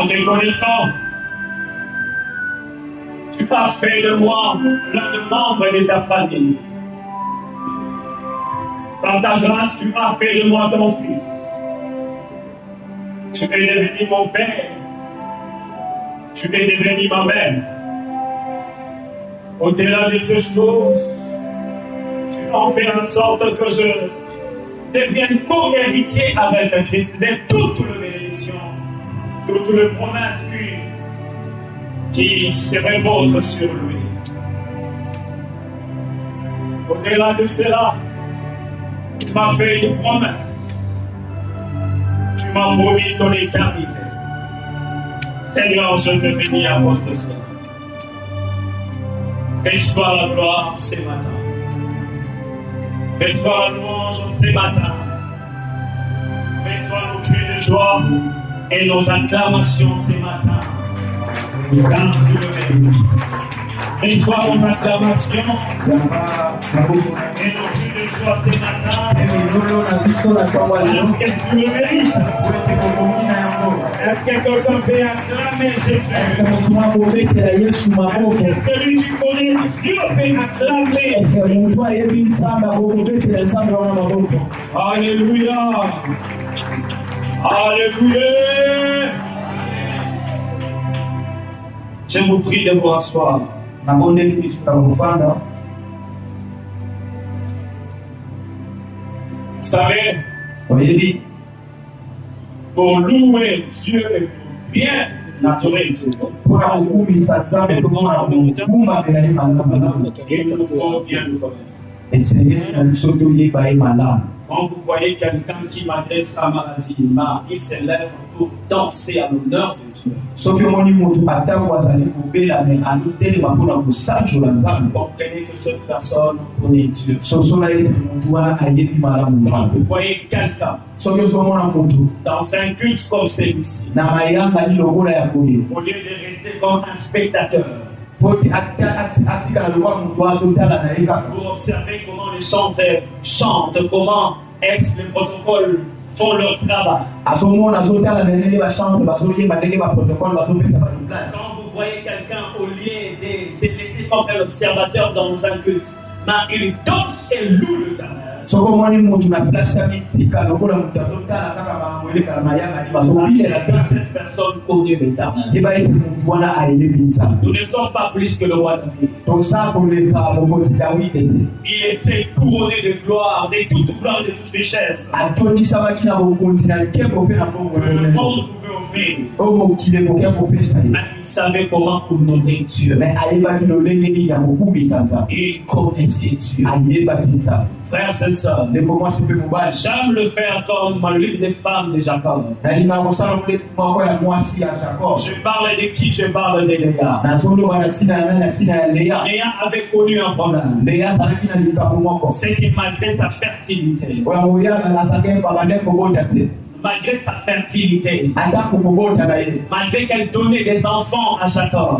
En te connaissant, tu as fait de moi l'un des membres de ta famille. Par ta grâce, tu as fait de moi ton fils. Tu es devenu mon père. Tu es devenu ma mère. Au-delà de ces choses, tu as fait en sorte que je devienne co-héritier avec Christ de toutes les bénédictions, toutes les promesses qui se reposent sur lui. Au-delà de cela, tu m'as fait une promesse. Tu m'as promis ton éternité. Seigneur, je te bénis à cause de cela. Reçois la gloire ce matin. Reçois la louange ce matin. Reçois nos cris de joie et nos acclamations ce matin. Car tu le mérites. Reçois nos acclamations et nos cris de joie ce matin. Est-ce que tu le mérites? Est-ce que quelqu'un peut acclamer Jésus? Est-ce que celui qui connaît Dieu peut acclamer? Alléluia! Alléluia! Je vous prie de vous asseoir. Vous savez, pour louer Dieu et pour bien adorer Dieu, il nous faut bien le connaître. Quand vous voyez quelqu'un qui m'adresse la maladie, il s'élève pour danser à l'honneur de Dieu. Comprenez que cette personne connaît Dieu. Quand vous voyez quelqu'un dans un culte comme celui-ci, au lieu de rester comme un spectateur, pour observer comment les chanteurs chantent, comment est-ce que les protocoles font leur travail. Quand vous voyez quelqu'un, au lieu de se laisser comme un observateur dans un culte, il danse et loue l'Éternel. Cette personne connaît l'Éternel. Nous ne sommes pas plus que le roi David. Il était couronné de gloire, de toute gloire, de toute richesse. Que le monde pouvait offrir. Mais il savait comment honorer Dieu. Il connaissait Dieu. Frères et sœurs, j'aime le faire comme l'une des femmes de Jacob. Je parle de qui? Je parle de Léa. Léa avait connu un problème. C'est que malgré sa fertilité, malgré qu'elle donnait des enfants à Jacob,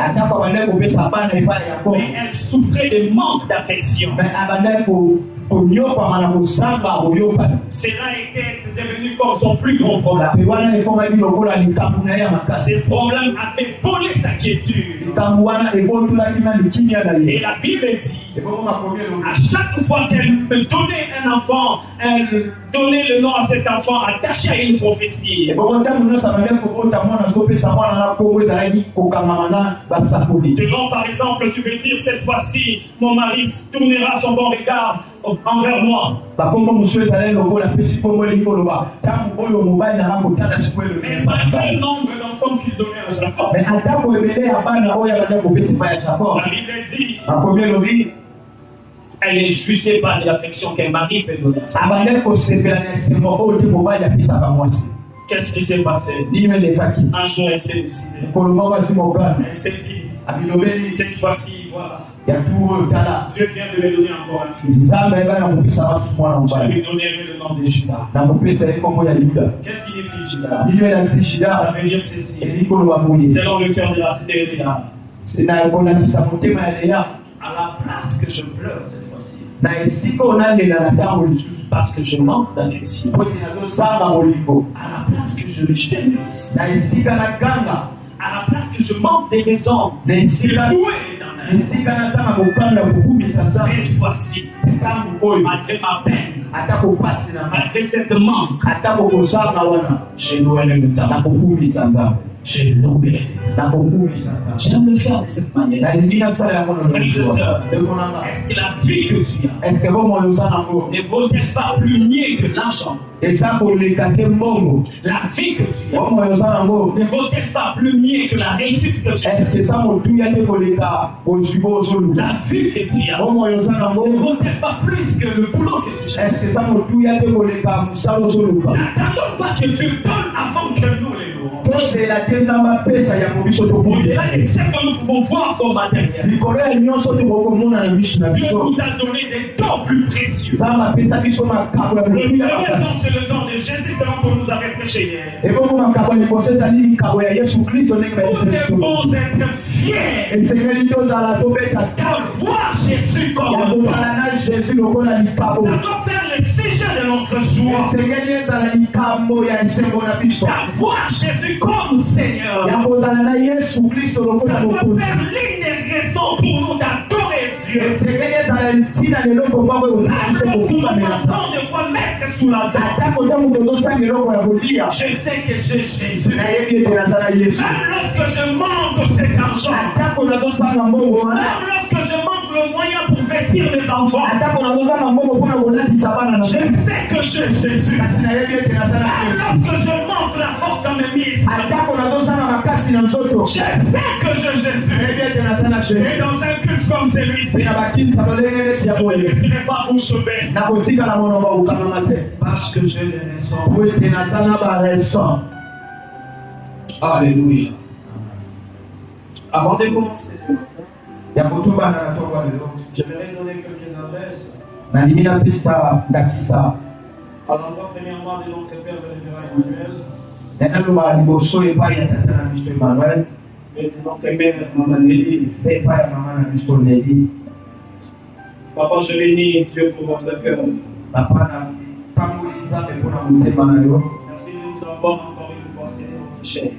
mais elle souffrait de manque d'affection. Cela était devenu comme son plus grand problème. Ce problème a fait voler sa quiétude. Et la Bible dit, à chaque fois qu'elle me donnait un enfant, elle donnait le nom à cet enfant attaché à une prophétie. Devant, par exemple, tu veux dire cette fois-ci, mon mari tournera son bon regard envers moi. Mais malgré le nombre d'enfants qu'il donnait à Jacob, la Bible dit, elle ne jouissait pas de l'affection qu'un mari peut donner à sa femme. Qu'est-ce qui s'est passé? Un jour, elle s'est décidée. Elle s'est dit, cette fois-ci, voilà. Dieu vient de me donner encore un fils. Je lui donnerai le nom de Judas. Qu'est-ce qu'il signifie Judas? Ça veut dire ceci. Selon le cœur de Léa. À la place que je pleure cette fois-ci, Parce que je manque d'affection. À la place que je m'épanouisse. À la place que je manque des raisons. Cette fois-ci, malgré ma peine, malgré cette manque, j'ai loué le temps. J'ai loué. J'aime le faire de cette manière. Frères et sœurs, est-ce que la vie que tu as ne vaut-elle pas plus mieux que l'argent? La vie que tu as ne vaut-elle pas plus mieux que la réussite que tu as? La vie que tu as ne vaut-elle pas plus que le boulot que tu as? N'attendons pas que Dieu donne avant que nous les louons. C'est que nous pouvons voir comme matériel. Dieu nous a donné des dons plus précieux. Le premier don, c'est le don de Jésus, selon que nous avons prêché hier. Nous devons être fiers d'avoir Jésus comme don. Ça doit faire le sujet de notre joie. D'avoir Jésus comme Seigneur. Ça doit faire l'une des raisons pour nous d'adorer Dieu. Nous avons de quoi mettre sous la dent. Je sais que j'ai Jésus. Même lorsque je manque cet argent, même lorsque je manque le moyen pour vêtir mes enfants, je sais que j'ai Jésus. Même lorsque je manque la force dans mes mises, je sais que j'ai Jésus. Et dans un culte comme celui-ci, je ne serai pas bouche bée. Parce que j'ai des raisons. Alléluia. Avant de commencer, j'aimerais donner quelques adresses. À l'endroit premièrement de notre Père, le révérend Emmanuel. Et de notre mère, Maman Nelly. Papa, je bénis Dieu pour votre cœur. Merci de nous avoir encore une fois cédé notre chair.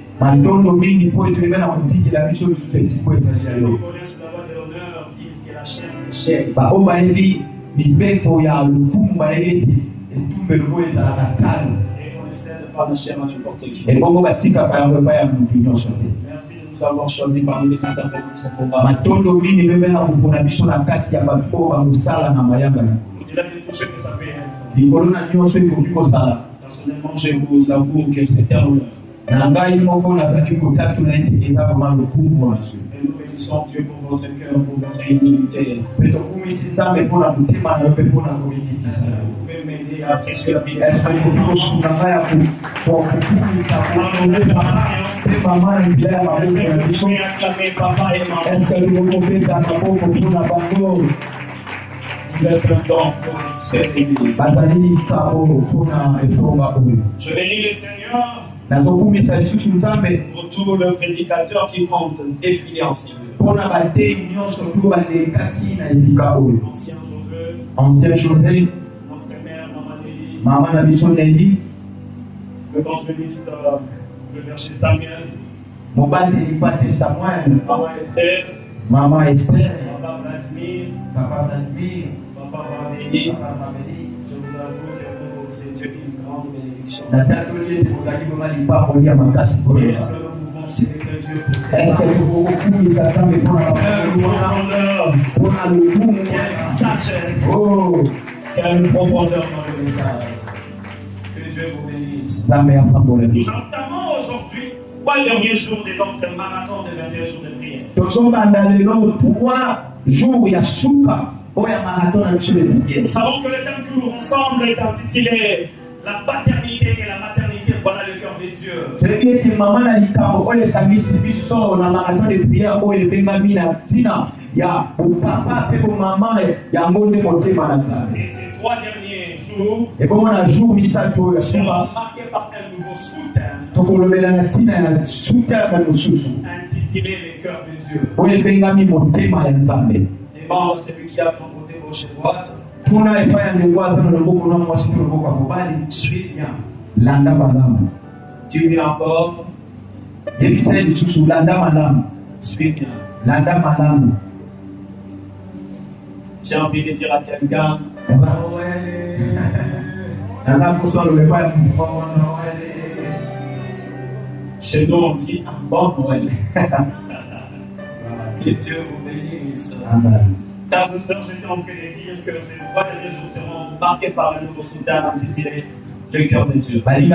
Nous connaissons d'abord de l'honneur, disent que la chair est chair. Et on essaie de pas la chair à n'importe qui. Merci de nous avoir choisi parmi les interprètes de ce programme. Au-delà de tout ce que ça peut être. Personnellement, je vous avoue que c'était un honneur. Et nous bénissons Dieu pour votre cœur, pour votre humilité. Vous pouvez m'aider à apprécier la vie. Acclamer papa et maman. Vous êtes un don pour cette église. Je bénis le Seigneur pour tous les prédicateurs qui comptent défiler ensemble. Ancien José, notre mère, Maman Nelly, l'évangéliste, le berger Samuel, Maman Esther, Papa Vladimir, Papa Valérie. Je vous avoue que c'est une grande bénédiction. Est-ce que nous pouvons célébrer Dieu pour ça? Quelle profondeur dans le message. Que Dieu vous bénisse. Nous entamons aujourd'hui le dernier jour de notre marathon de 22 jours de prière. Nous savons que le thème que nous ensemble est intitulé La paternité et la maternité, voilà le cœur de Dieu. Et ces 3 derniers jours seront marqués par un nouveau sous-thème intitulé Le cœur de Dieu. Et bon, celui qui a ton côté gauche et droite, Tuna epaya ndengwaza na loboko na mwasi to loboko akobali. Suis bien. Landa malamu. Tu es encore. Yebisa lisusu landa malamu. Suis bien. Landa malamu. J'ai envie de dire à quelqu'un. Chez nous, on dit un bon Noël. Que Dieu vous bénisse. Frères et sœurs, j'étais en train de dire que ces 3 derniers jours seront marqués par un nouveau soudain intitulé Le cœur de Dieu. Le cœur de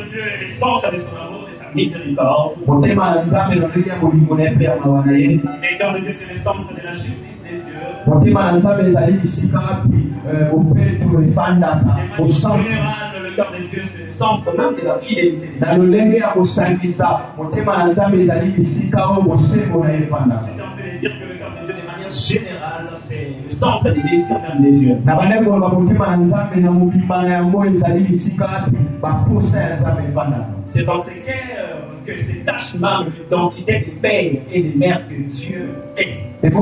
Dieu est le centre de son amour et sa miséricorde. Le cœur de Dieu, c'est le centre de la justice de Dieu. De manière générale, le cœur de Dieu, c'est le centre même de la fidélité de Dieu. J'étais en train de dire que le cœur de Dieu, de manière générale, c'est le centre des désirs même de Dieu. C'est dans ces cœurs que s'étache même l'identité des pères et des mères que Dieu est. Dieu est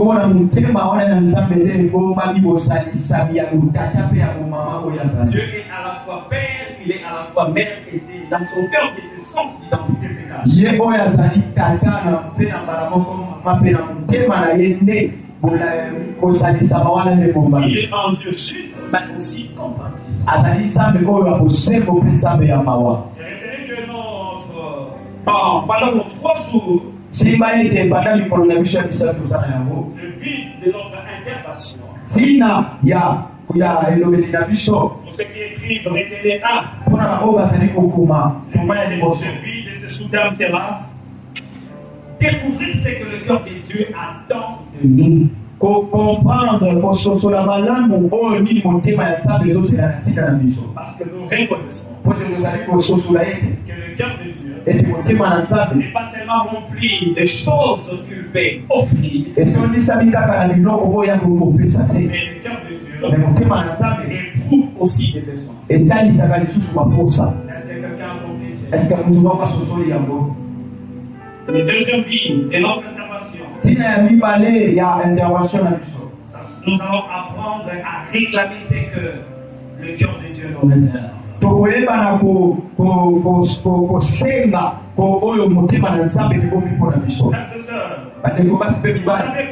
à la fois père, il est à la fois mère, et c'est dans son cœur que ses sens d'identité se cachent. Il est un Dieu juste, mais aussi compatissant. Et retenez que pendant nos 3 jours, le but de notre intervention, pour ceux qui écrivent, retenez le but de ce soudain sera découvrir ce que le cœur de Dieu attend de nous. Comprendre parce que nous reconnaissons que le cœur de Dieu n'est pas seulement rempli de choses occultées, offries, mais le cœur de Dieu éprouve aussi des besoins. Est-ce que quelqu'un a compris ça? Le deuxième but de notre intervention, nous allons apprendre à réclamer ce que le cœur de Dieu nous réserve. Frères et sœurs, vous savez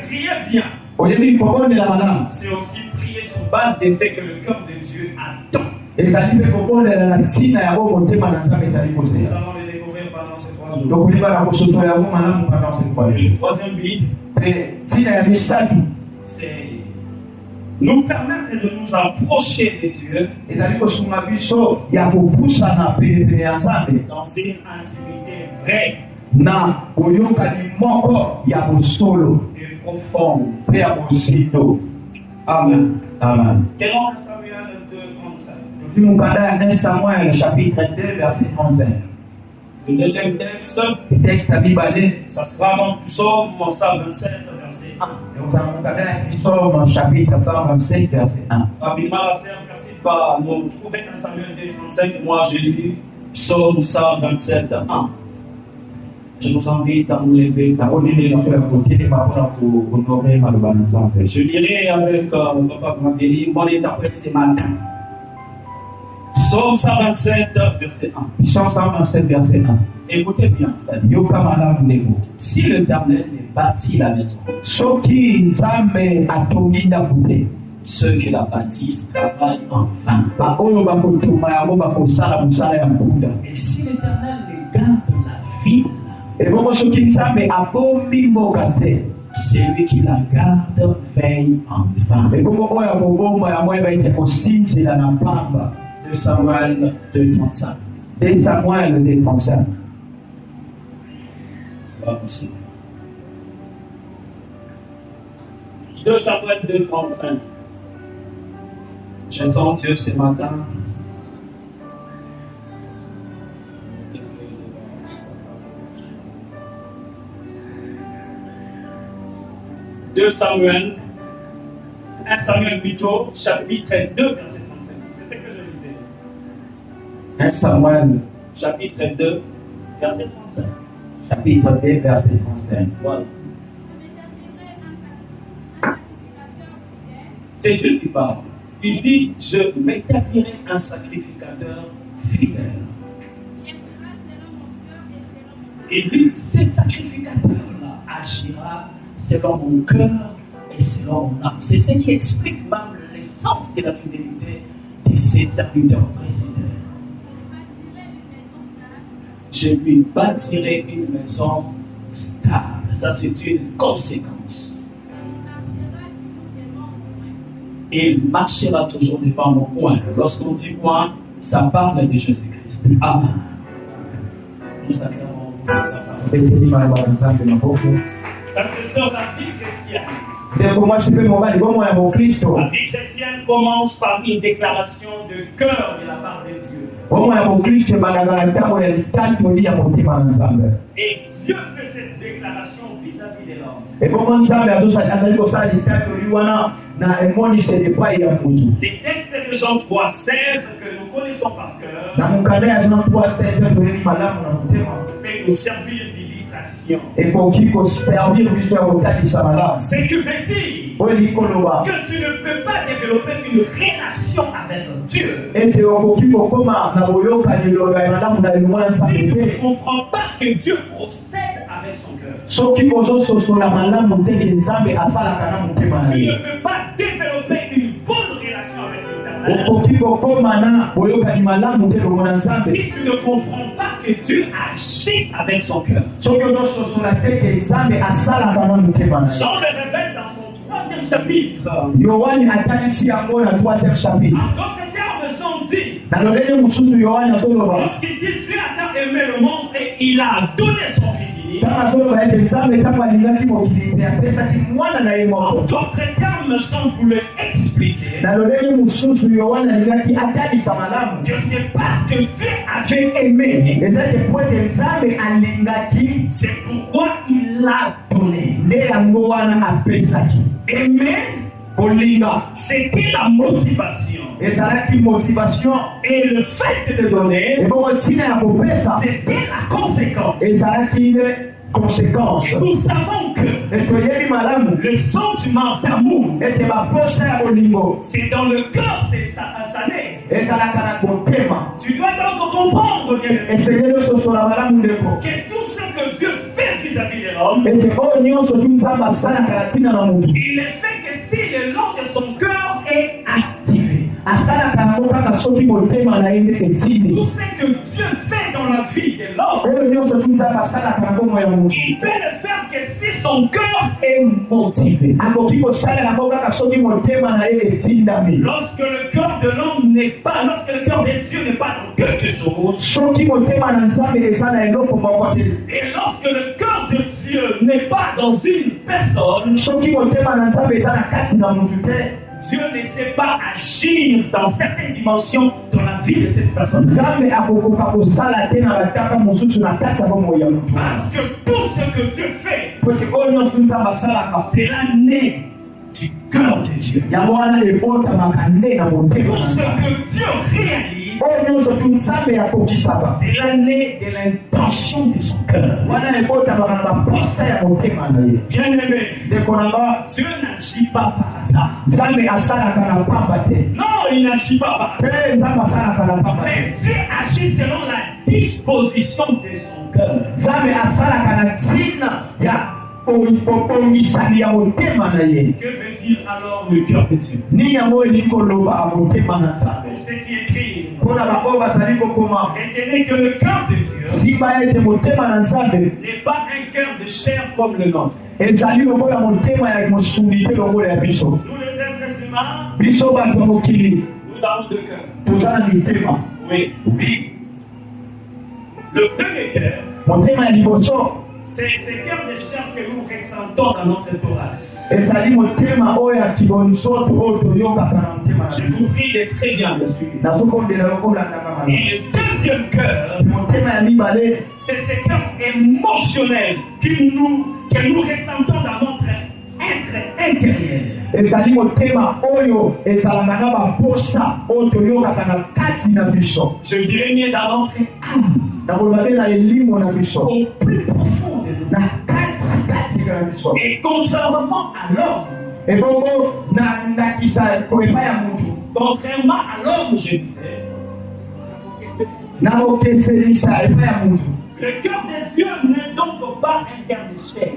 prier bien. C'est aussi prier sur base de ce que le cœur de Dieu attend. Nous allons le découvrir pendant ces 3 jours. Le troisième but, c'est nous permettre de nous approcher de Dieu dans une intimité vraie et profonde. Amen. Amen. Quel est Samuel 2:35? 1 Samuel chapitre 2 verset 35. Le deuxième texte, ça sera dans Psaume 127 verset 1. Psaume chapitre 127 verset 1. Rapidement, la sœur, merci de pas nous trouver dans Samuel 2:35. Moi, j'ai lu Psaume 127 1. Je vous invite à nous lever. Je lirai avec Papa Mabeli, mon interprète ce matin. Psaume 127, verset 1. Psaume 127, verset 1. Écoutez bien, frère. Si l'Éternel bâtit la maison, ceux qui la bâtissent travaillent en vain. Et si l'Éternel garde la ville, celui qui la garde veille en vain. 2 Samuel 2:35. 2 Samuel 2:35. Pas possible. 2 Samuel 2:35. Je sens Dieu ce matin. Deux Samuel, 1 Samuel plutôt, chapitre 2, verset 35. C'est ce que je disais. 1 Samuel, chapitre 2, verset 35. Chapitre 2, verset 35. Voilà. C'est Dieu qui parle. Il dit, je m'établirai un sacrificateur fidèle. Il dit, ces sacrificateurs-là agira selon mon cœur et selon mon âme. C'est ce qui explique même l'essence de la fidélité de ces serviteurs précédents. Je lui bâtirai une maison stable. Ça, c'est une conséquence. Et il marchera toujours devant mon point. Lorsqu'on dit point, ça parle de Jésus-Christ. Amen. Nous sacrons. La vie chrétienne commence par une déclaration de cœur de la part de Dieu. Et Dieu fait cette déclaration vis-à-vis de l'homme. Les textes de Jean 3,16 que nous connaissons par cœur peuvent nous servir d'illustration. C'est que veut dire que tu ne peux pas développer une relation avec Dieu si tu ne comprends pas que Dieu procède avec son cœur. Tu ne peux pas développer une bonne relation avec l'Éternel si tu ne comprends pas que Dieu agit avec son cœur. Jean le révèle dans son 3e chapitre. En d'autres termes, Jean dit, lorsqu'il dit Dieu a tant aimé le monde et il a donné son Fils. En d'autres termes, Jean voulait expliquer que c'est parce que Dieu avait aimé. C'est pourquoi il l'a donné. Aimer, c'était la motivation. Et le fait de donner, c'était la conséquence. Nous savons que le sentiment d'amour, c'est dans le cœur, c'est ça naît. Tu dois donc comprendre que tout ce que Dieu fait vis-à-vis de l'homme, il est fait que si le long de son cœur est activé. Tout ce que Dieu fait dans la vie de l'homme, il peut le faire que si son cœur est motivé. Lorsque le cœur de l'homme n'est pas, lorsque le cœur de Dieu n'est pas dans quelque chose, et lorsque le cœur de Dieu n'est pas dans une personne, Dieu ne sait pas agir dans certaines dimensions dans la vie de cette personne. Parce que tout ce que Dieu fait, c'est l'année du cœur de Dieu. Tout ce que Dieu réalise, c'est l'année de l'intention de son cœur. Bien aimé, Dieu n'agit pas par hasard. Non, il n'agit pas par hasard. Mais Dieu agit selon la disposition de son cœur. Que veut dire alors le cœur de Dieu? C'est qui est écrit. Retenez que le cœur de Dieu n'est pas un cœur de chair comme le nôtre. Nous les êtres humains, nous avons deux cœurs. Oui. Le premier cœur, c'est ces cœurs de chair que nous ressentons dans notre thorax. Je vous prie de très bien le suivre. Et le deuxième cœur, c'est ces cœurs émotionnels que nous ressentons dans notre être intérieur. Je dirais mieux dans notre âme. au plus profond de nous. Et contrairement à l'homme, contrairement à l'homme, je disais, le cœur de Dieu n'est donc pas un cœur de chair.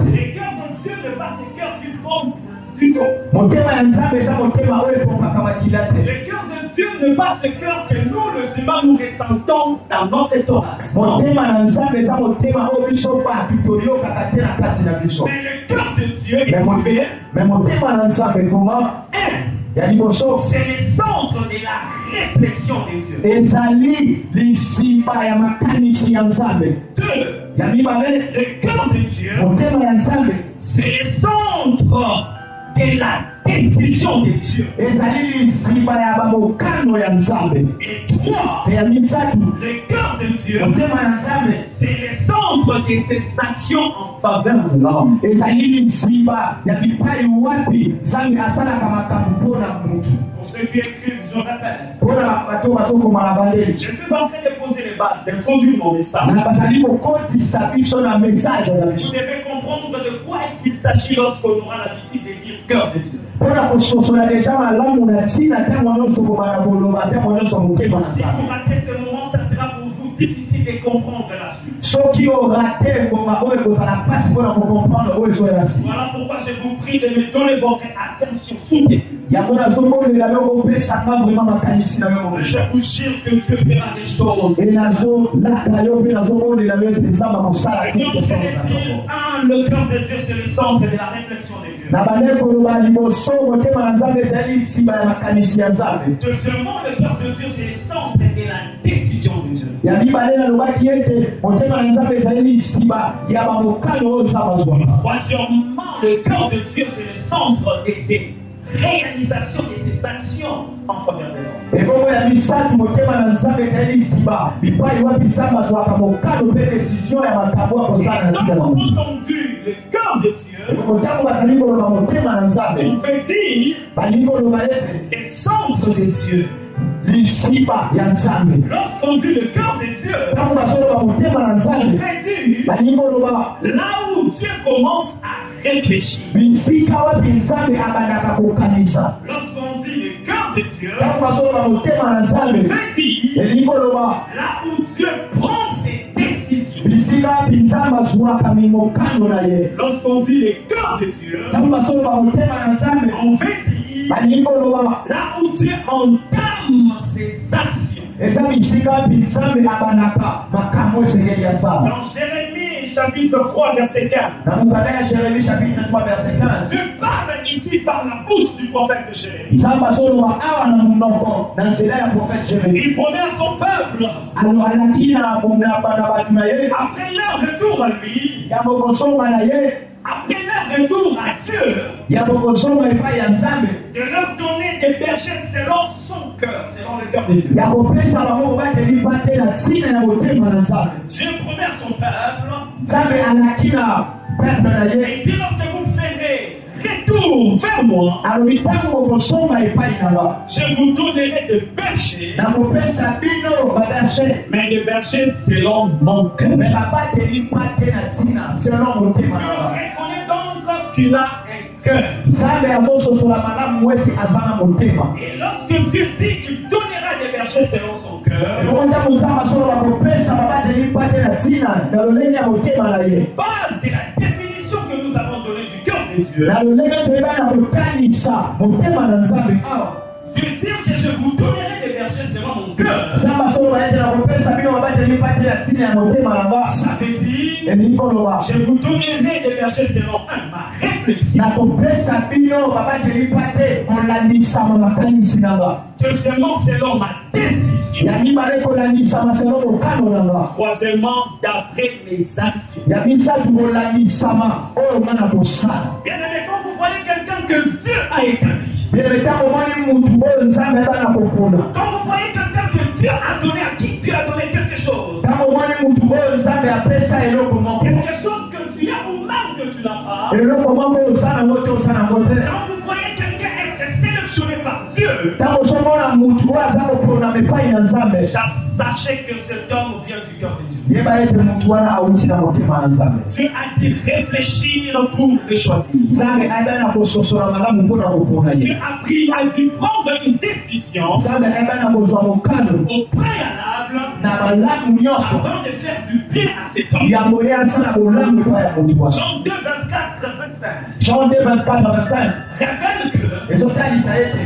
Le cœur de Dieu n'est pas ce cœur qui forme du fond. Le cœur de Dieu n'est pas ce cœur que nous, les humains, nous ressentons dans notre thorax. Mais le cœur de Dieu est privé. C'est le centre de la réflexion de Dieu. Deux, le cœur de Dieu, c'est le centre de la décision de Dieu. Et trois, le cœur de Dieu, c'est le centre de ses actions en faveur de l'homme. Pour ceux qui écrivent, je répète. Je suis en train de poser les bases, de conduire mon message. Vous devez comprendre de quoi est-ce qu'il s'agit lorsqu'on aura l'habitude de dire cœur de Dieu. Si vous ratez ce moment, ça sera pour vous difficile de comprendre la suite. Voilà pourquoi je vous prie de me donner votre attention soutenue. Je vous jure que Dieu fera des choses. Le cœur de Dieu, c'est le centre de la réflexion de Dieu. Deuxièmement, le cœur de Dieu, c'est le centre de la décision de Dieu. Troisièmement, le cœur de Dieu, c'est le centre de ses réalisations et ses actions en faveur de l'homme. Donc, quand on dit le cœur de Dieu, on veut dire le centre de Dieu. Lorsqu'on dit le cœur de Dieu, on veut dire là où Dieu commence à réfléchir. Lorsqu'on dit le cœur de Dieu, on veut dire là où Dieu prend ses décisions. Lorsqu'on dit le cœur de Dieu, on veut dire là où Dieu entame ses actions. Dans Jérémie chapitre 3 verset 15, je parle ici par la bouche du prophète Jérémie. Il promet à son peuple, après leur retour à lui, après leur retour à Dieu, de leur donner des bergers selon son cœur, selon le cœur de Dieu. Dieu promet à son peuple, et puis lorsque vous ferez retour vers moi, je vous donnerai des bergers, mais des bergers selon mon cœur. Je reconnais donc qu'il a un cœur. Et lorsque Dieu dit qu'il donnera des bergers selon son cœur, base de la définition que nous avons donnée du cœur de Dieu, Dieu dit que je vous donnerai des bergers selon mon cœur. Ça veut dire, je vous donnerai des bergers selon ma réflexion. Deuxièmement, selon ma décision. Troisièmement, d'après mes actions. Bien aimé, quand vous voyez quelqu'un que Dieu a établi, quand vous voyez quelqu'un que Dieu a donné, à qui Dieu a donné quelque chose, quelque chose que tu as ou même que tu n'as pas, quand vous voyez quelqu'un être sélectionné par Dieu, Sachez que cet homme vient du cœur de Dieu. Dieu Dieu a dit réfléchir pour le choisir. Dieu a dû prendre une décision au préalable avant de faire du bien à cet homme. Jean 2, 24, 25. Jean 2, 24 à 25. Révèle que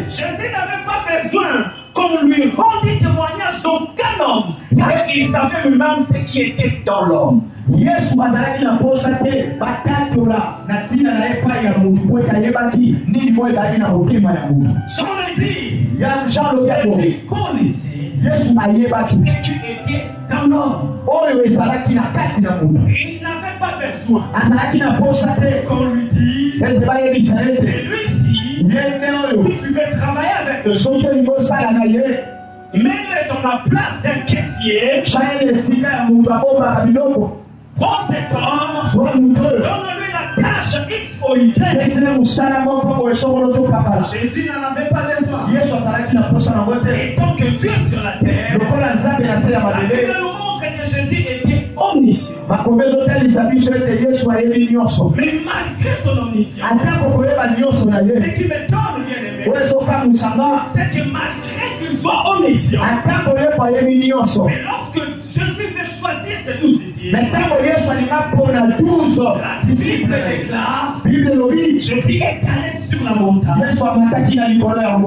Jésus n'avait pas besoin qu'on lui rendit témoignage d'aucun homme, car il savait lui-même ce qui était dans l'homme. Yesu azalaki na posa te batatola na tina na epai ya mutu po kayebaki nini mo ezalaki na motema ya mutu. Jean le dit, Jean le dit, connaissez Yesu ayebaki ce qui était dans l'homme. Oyo ezalaki na kati na mutu. Il n'avait pas besoin azalaki na posa te qu'on lui dise, ete bayebisa ete lui-ci, tu veux travailler avec le soki libosala na ye mets-le dans la place d'un caissier. chaine esika ya mutu abombaka biloko. Prends cet homme, donne-lui la tâche X ou Y. Jésus n'en avait pas besoin. Et tant que Dieu sur la terre, la Bible nous montre que Jésus était omniscient. Mais malgré son omniscience, ce qui me donne bien aimé, c'est que malgré qu'il soit omniscient, mais lorsque Jésus veut choisir ses 12 disciples, la Bible déclare, Jésus est allé sur la montagne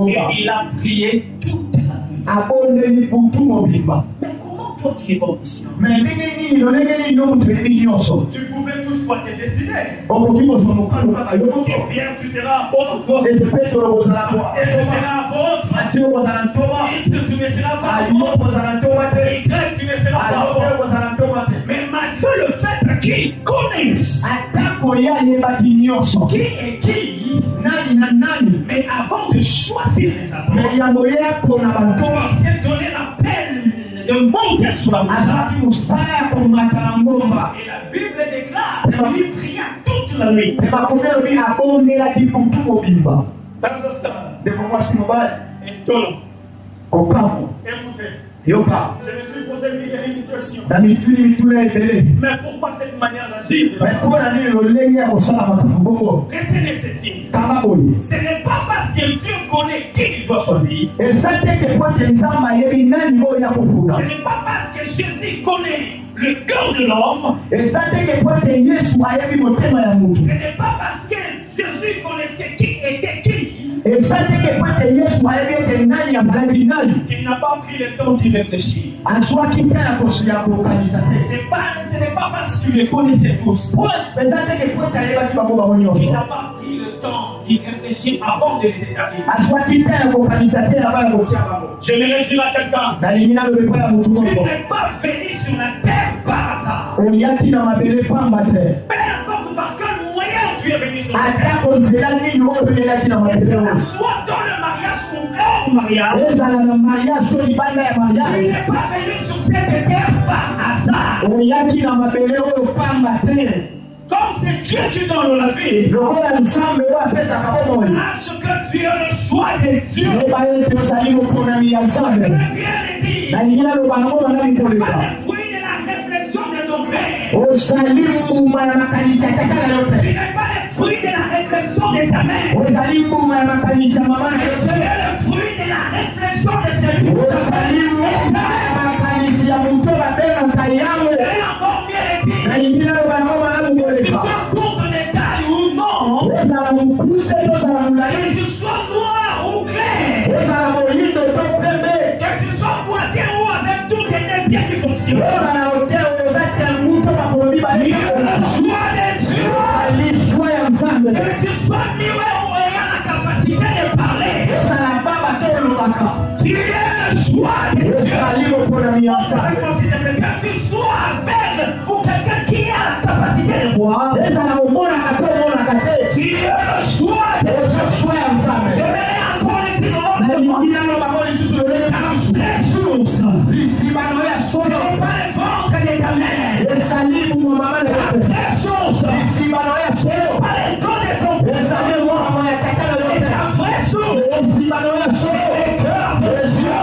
et il a prié toute la nuit. Mais comment toi qui es omniscient, tu pouvais toutefois te décider. Eh bien, tu seras apôtre. Et tu seras apôtre. Tu ne seras pas apôtre. Et tu ne seras pas apôtre. Mais malgré le fait qu'ils connaissent qui est qui, mais avant de choisir les apôtres, il s'est donné l'appel de monter sur la montagne. Et la Bible déclare qu'il pria toute la nuit. Dans ce stade, écoutez, je me suis posé une question. Mais pourquoi cette manière d'agir était nécessaire? Ce n'est pas parce que Dieu connaît qui il doit choisir. Ce n'est pas parce que Jésus connaît le cœur de l'homme. Ce n'est pas parce que Jésus connaissait qui était qui. Il n'a pas pris le temps d'y réfléchir. Ce n'est pas parce qu'il les connaissait tous. Il n'a pas pris le temps d'y réfléchir avant de les établir. J'aimerais dire à quelqu'un, tu n'es pas venu sur la terre par hasard. Peu importe par quel moyen tu es venu sur la terre, soit dans le mariage ou hors mariage, tu n'es pas venu sur cette terre par hasard. Comme c'est Dieu qui donne la vie, sache que tu es le choix de Dieu. Pas le fruit de la réflexion de ton père. Tu n'es pas le fruit de la réflexion de ta mère. Tu es le fruit de la réflexion de celui qui tu sois court de détail ou non, que tu sois noir ou clair, que tu sois boité ou avec tout tes bien qui fonctionnent. Tu es le choix de Dieu. Que tu sois muet ou ayant la capacité de parler. Tu es le choix de Dieu. Que tu sois aveugle ou quelqu'un qui a la capacité de voir. Tu es le choix de Dieu. J'aimerais encore le dire les sources. Ce n'est pas le ventre de ta mère. Les sources. Ce n'est pas le don de ton père. La vraie source. C'est le cœur de Dieu.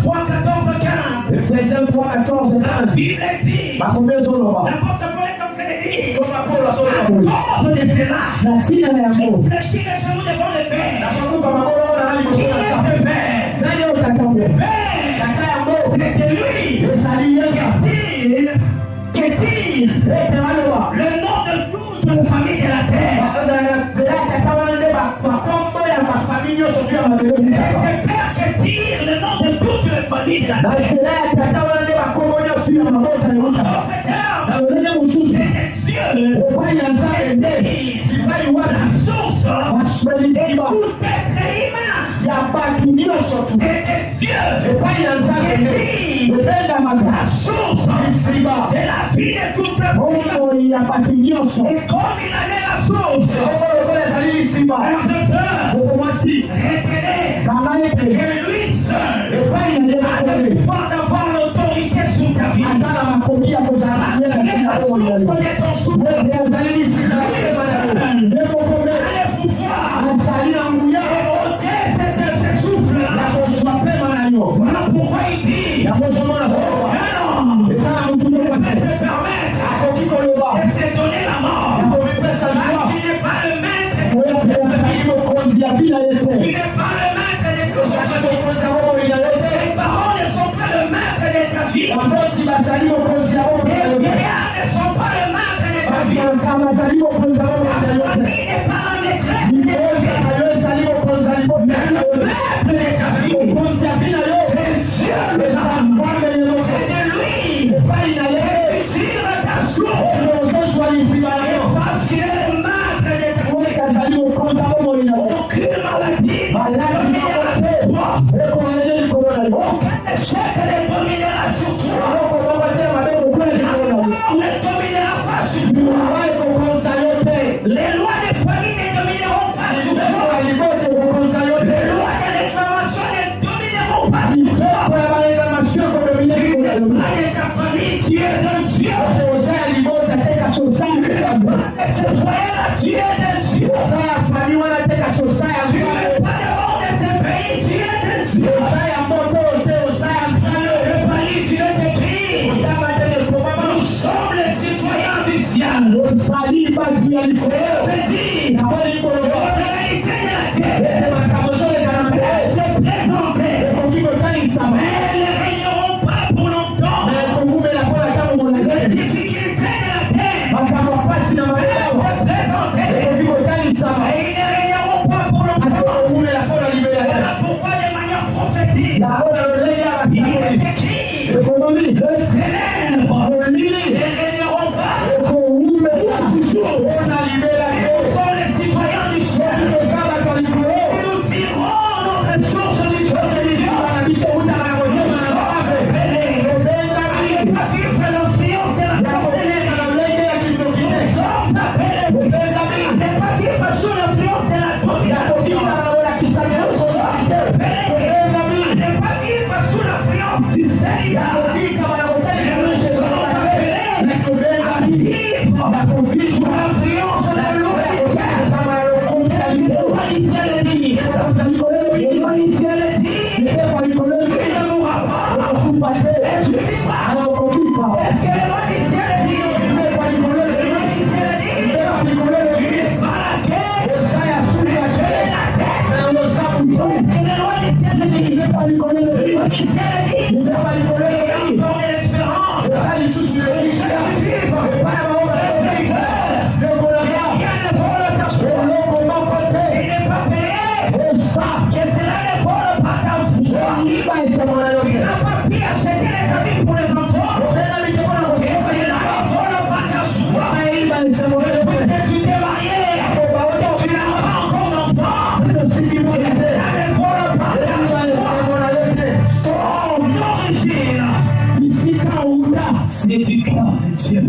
3, 14, 15. Ephésiens 3, 14, La 15. Bible dit. Makombe Solomon. L'apôtre Paul est comme qu'elle dit. Comme Paul Solomon. À cause de cela. La tina ya J'ai Mungu. fléchi les genoux devant le Père. Na sababu kama Mungu ana Qui est ce Père? nani utakapo? Père. Kaka ya Mungu. C'était lui. Esalia. Qu'est-il? Le nom de toute la famille de la terre. C'est Père qui tire le nom de toutes les familles de la terre. Voilà pourquoi il dit non, ne se permettre de se donner la mort. Il n'est pas le maître. Il n'est pas le maître de tout ça. Les parents ne sont pas le maître de ta vie. Les vieillards ne sont pas le maître de ta vie. La famille n'est pas la maîtresse de ta vie. Mais le maître de ta vie, c'est Dieu. C'est de lui. Il tire ta source. Parce qu'il est le maître de ta vie. Aucune maladie ne dominera sur toi. Aucun échec ne dominera sur toi. La mort ne dominera pas sur toi. Les lois de famille ne domineront pas sur toi. Les lois de réclamation ne domineront pas sur toi. Tu es ta famille, tu es un Dieu. Ce soir-là, tu es un Dieu. Tu n'es pas devant de ce pays, tu es un Dieu. Le pays, tu es écrit. Nous sommes les citoyens du ciel. Je te dis, la réalité de la terre, elle s'est présentée. Mais elles ne régneront pas pour longtemps. Les difficultés de la terre, elles s'est présentée. Et ils ne régneront pas pour longtemps. Voilà pourquoi de manière prophétique, il est écrit, les ténèbres ne régneront pas. Nous sommes les citoyens du ciel. Nous tirons notre source du ciel de Dieu. Nous sommes appelés. Il n'est pas vivre l'influence de la sorcellerie. Nous sommes appelés. Il n'est pas vivre sous l'influence de la domination. Nous sommes appelés. Il n'est pas vivre sous l'influence du Seigneur. Nous sommes appelés à vivre sous l'influence de l'humanité. L'humanité le dit. L'humanité le dit. Tu ne mourras pas. Et tu vivras. Est-ce que l'humanité le dit? L'humanité le dit. Tu es pas la guerre. Tu es la terre. Et l'humanité le dit. L'humanité le dit. Il y a encore de l'espérance. Rien ne vole ta foi. Il n'est pas payé. Que cela ne vole pas ta foi. Tu n'as pas pu acheter les habits pour les enfants. Que cela ne vole pas ta foi. Peut-être tu t'es marié. Tu n'as pas encore d'enfant. Que cela ne vole pas ta foi. Ton origine, c'est du cœur de Dieu.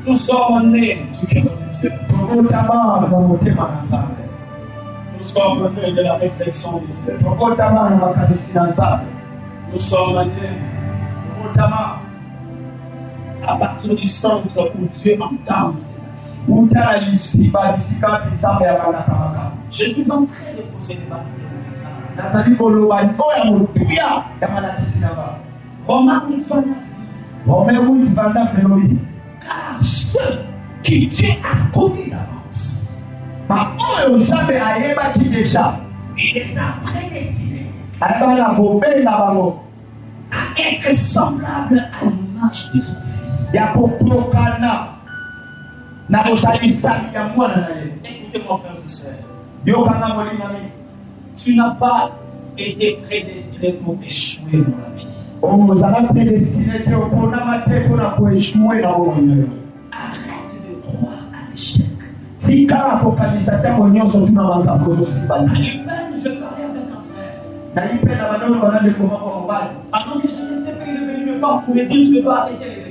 Nous sommes nés du cœur de Dieu. Nous sommes nés de la réflexion de Dieu. Nous sommes nés à partir du centre où Dieu entame ses Je suis en train de poser des bases. Romains 8:29 dit, car ceux qui Dieu a connus d'avance, il les a prédestinés à être semblables à l'image de son Fils. Écoutez-moi, frères et sœurs. Tu n'as pas été prédestiné pour échouer dans la vie. Arrête de croire à l'échec. À l'Ukraine, je parlais avec un frère. Pendant que j'étais CP, il est venu me voir pour me dire je dois arrêter les études.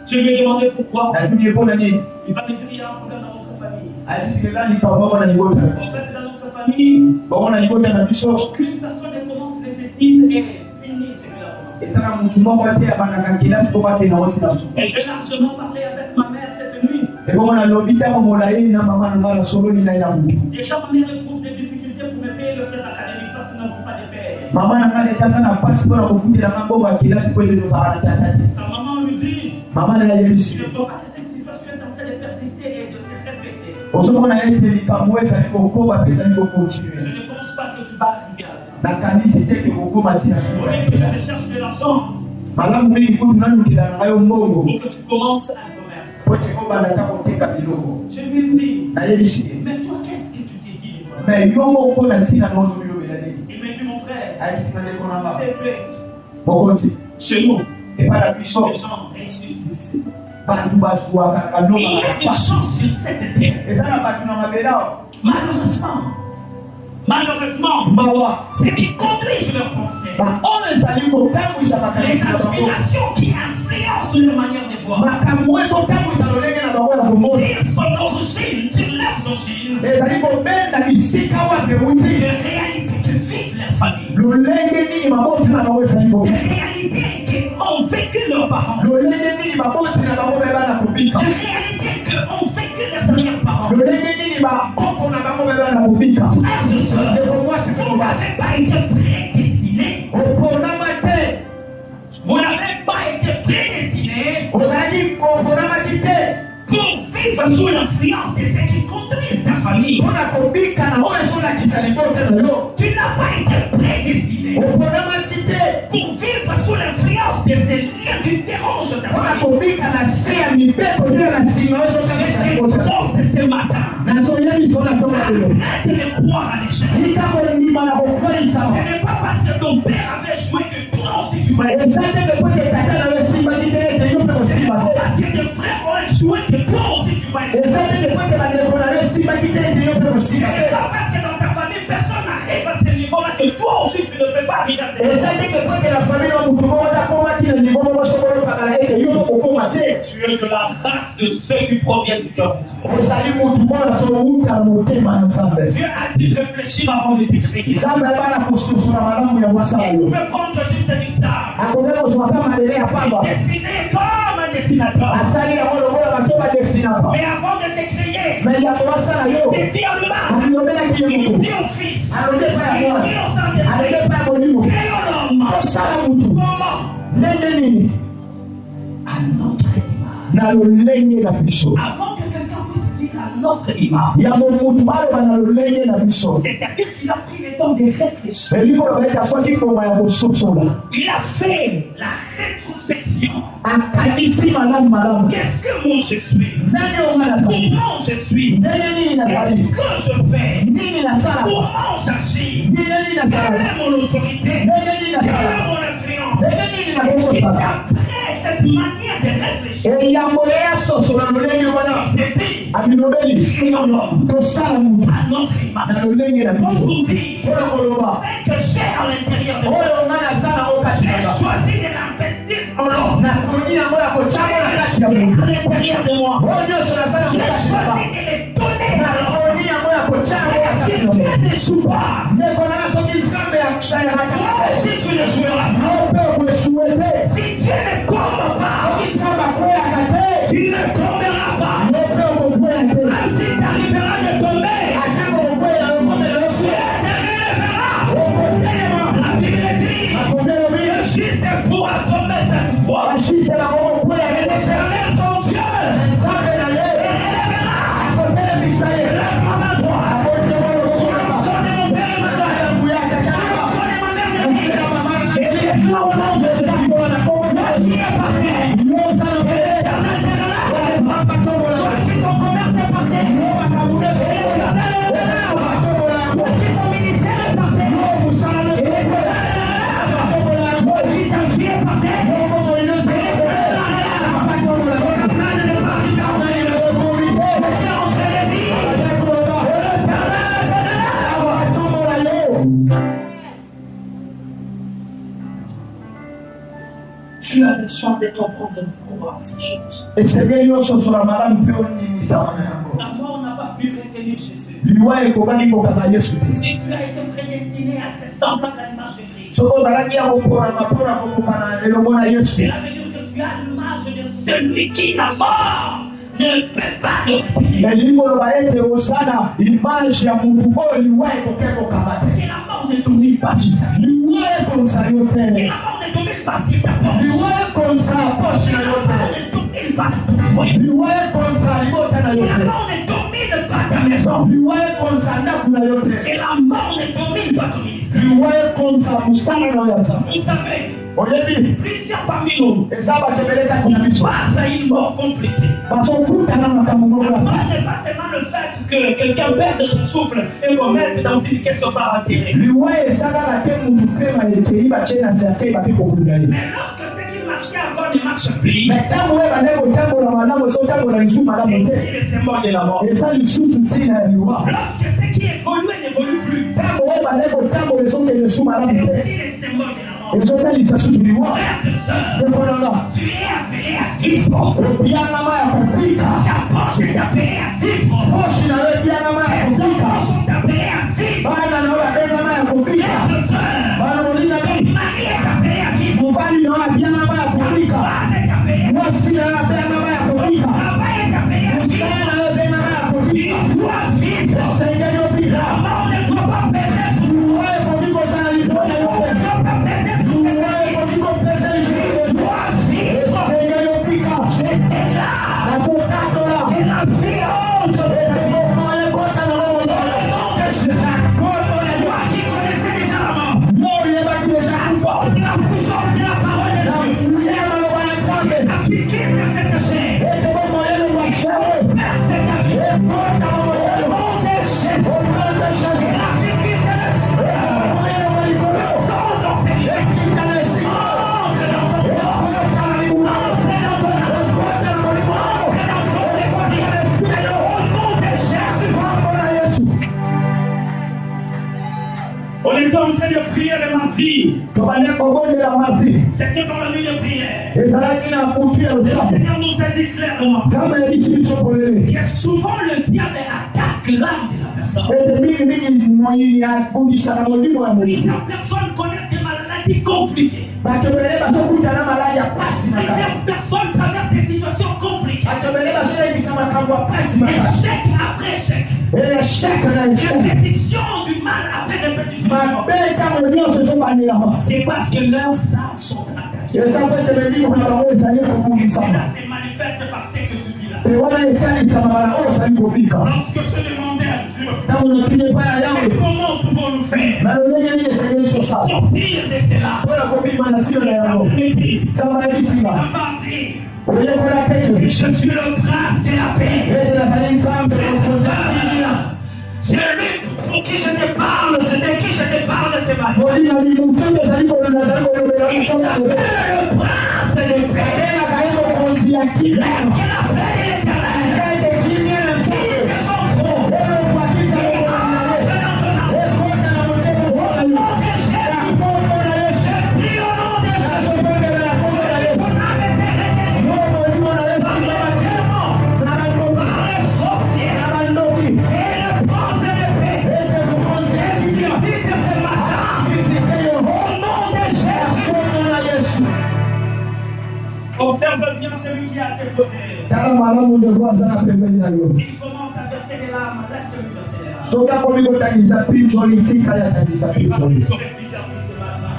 Je lui ai demandé pourquoi. Il va me dire il y a un problème dans notre famille. En fait, dans notre famille, aucune personne ne commence les études et finit ce qu'elle a commencé. Et je l'ai largement parlé avec ma mère cette nuit. Déjà, ma mère éprouve des difficultés pour me payer le frais académiques parce que nous n'avons pas de père. Sa maman lui dit, il ne faut pas que cette situation est en train de persister et de se répéter. Je ne pense pas que tu vas arriver à la fin. Au lieu que je te cherche de l'argent, pour que tu commences un commerce. Je lui dis, mais toi, qu'est-ce que tu t'es dit de toi? Il me dit, mon frère, c'est vrai. Chez nous, les gens réussissent difficilement. Il y a des gens sur cette terre. Malheureusement, ce qui conduisent leurs pensées, les aspirations qui influencent leur manière de voir, ils sont d'origine, sur leurs origines, les réalités que vivent leurs familles, les réalités qu'ont vécu leurs parents, les réalités qu'ont vécu leurs arrière-parents. Vous n'avez pas été prédestiné. Vous n'avez pas été prédestiné pour vivre sous l'influence de ce qui conduisent ta famille. Tu n'as pas été prédestiné pour vivre sous l'influence de ces liens qui dérangent ta famille. Je t'exhorte ce matin. Arrête de croire à l'échec. Ce n'est pas parce que ton père avait joué que toi aussi tu vas échouer. Ce n'est pas parce que tes frères ont échoué que toi aussi tu vas échouer. Ce n'est pas parce que dans ta famille personne n'arrive à ce niveau-là que toi aussi tu ne peux pas arriver à ce niveau-là. Tu es de la race de ceux qui proviennent du cœur de Dieu. Dieu a dit réfléchir avant de t'écrire. Il pouvait prendre juste un star, dessiner comme un dessinateur. Mais avant de t'écrire, il dit à l'humain, il dit au fils, il dit au Saint-Esprit, créons l'homme. Comment? À notre image. Avant que quelqu'un puisse dire à notre image, c'est-à-dire qu'il a pris le temps de réfléchir. Il a fait la rétrospection. Qu'est-ce que moi je suis? Comment je suis? Qu'est-ce que je fais? Comment j'agis? Quelle est mon autorité? Quelle est mon influence? Et après cette manière de réfléchir, il s'est dit, créons l'homme à notre image. Pour vous dire, ce que j'ai à l'intérieur de moi, j'ai choisi de l'investir en l'homme. À l'intérieur de moi, j'ai choisi de les donner à l'homme. Si Dieu n'échoue pas, toi aussi tu ne joueras pas. Si Dieu ne combat pas, tu ne tomberas pas. Ainsi t'arriveras de tomber. Tu t'élèveras. La Bible dit, le juste pourra tomber cette fois. Et l'Éternel ton Dieu élèvera. Lève-moi ma droite. Sur de mon père et ma droite. Sur de mon ennemi. Et l'éclat au nom de Jésus. Qui est par terre. L'Éternel est là. Toi qui ton commerce est par terre. L'Éternel est là. Toi qui ton ministère est par terre. L'Éternel est là. Toi qui ta vie est par terre. Tu as besoin de comprendre pourquoi ces choses. D'abord, on n'a pas pu retenir Jésus. Si tu as été prédestiné à être semblable à l'image de Christ, cela veut dire que tu as l'image de celui qui la mort ne peut pas nous retenir. Que la mort ne domine pas sur ta vie. Que la mort ne domine pas sur ta poche. Que la mort ne domine pas ta foyer. Que la mort ne domine pas ta maison. Que la mort ne domine pas ton ministère. Vous savez, plusieurs parmi nous passent à une mort compliquée. C'est pas seulement le fait que quelqu'un perde son souffle et qu'on mette dans une question par enterrée. Mais lorsque ce qui marchait avant ne marche plus, c'est le symbole de la mort. Lorsque ce qui évolue n'évolue plus, c'est aussi le symbole de la mort. Frères et sœurs, tu es appelé à vivre. Ta poche est appelée à vivre. Tes enfants sont appelés à vivre. Frères et sœurs, ton mari est appelé à vivre. Ta femme est appelée à vivre. Ton travail est appelé à vivre. Tu dois vivre. La mort ne doit pas périr sur toi. Ne doit pas périr sur tes amis. Tu dois vivre. J'étais là. Et la vie haute. Dans le nom de Jésus. Toi qui connaissais déjà la mort. La force de la puissance de la parole de Dieu. Appliquer de cette chair. Verser ta vie. Au nom de Jésus. Et la vie de l'esprit. Sors dans ces lieux. Entre dans ton corps. Entre dans ton âme. Entre dans ton esprit. Et au nom de Jésus. On était en train de prier le mardi. C'était dans la nuit de prière. Le Seigneur nous a dit clairement que souvent le diable attaque l'âme de la personne. Plusieurs personnes connaissent des maladies compliquées. Plusieurs personnes traversent des situations compliquées. Échec après échec. Répétition du mal après répétition. C'est parce que leurs âmes sont attaquées. Et là, c'est manifeste par ce que tu vis là. Lorsque je demandais à Dieu, comment pouvons-nous faire pour sortir de cela? Je suis le prince de la paix. Celui pour qui je te parle, c'est de qui je te parle ce matin. Il s'appelle le prince de paix. Il a fait la paix de l'éternel. Au nom de Jésus. Observe bien celui qui est à tes côtés. S'il commence à verser des larmes, laisse-le verser des larmes. Je vais parler sur plusieurs prises ce matin.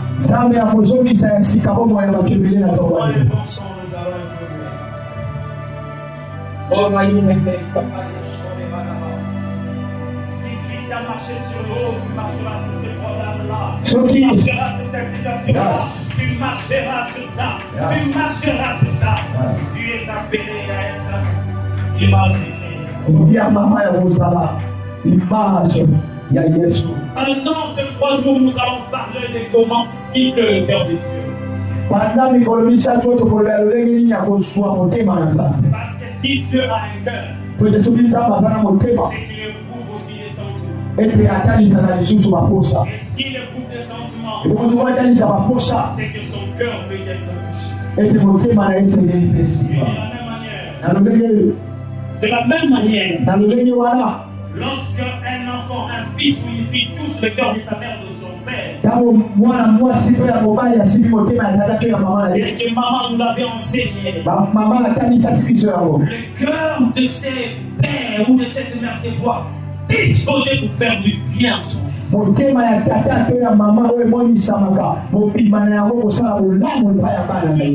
Si Christ a marché sur l'eau, tu marcheras sur ces programmes-là. Tu marcheras sur cette situation-là. Tu marcheras sur ça. Tu marcheras sur ça. Tu es appelé à être l'image de Christ. Pendant ces 3 jours, nous allons parler de comment cibler le cœur de Dieu. Parce que si Dieu a un cœur, c'est qu'il éprouve aussi les sentiments. Et s'il éprouve des sentiments, c'est que son cœur peut être touché. De la même manière, lorsque un enfant, un fils ou une fille touche le cœur de sa mère ou de son père, et que maman nous l'avait enseigné, le cœur de ses pères ou de cette mère se voit disposé pour faire du bien à son fils.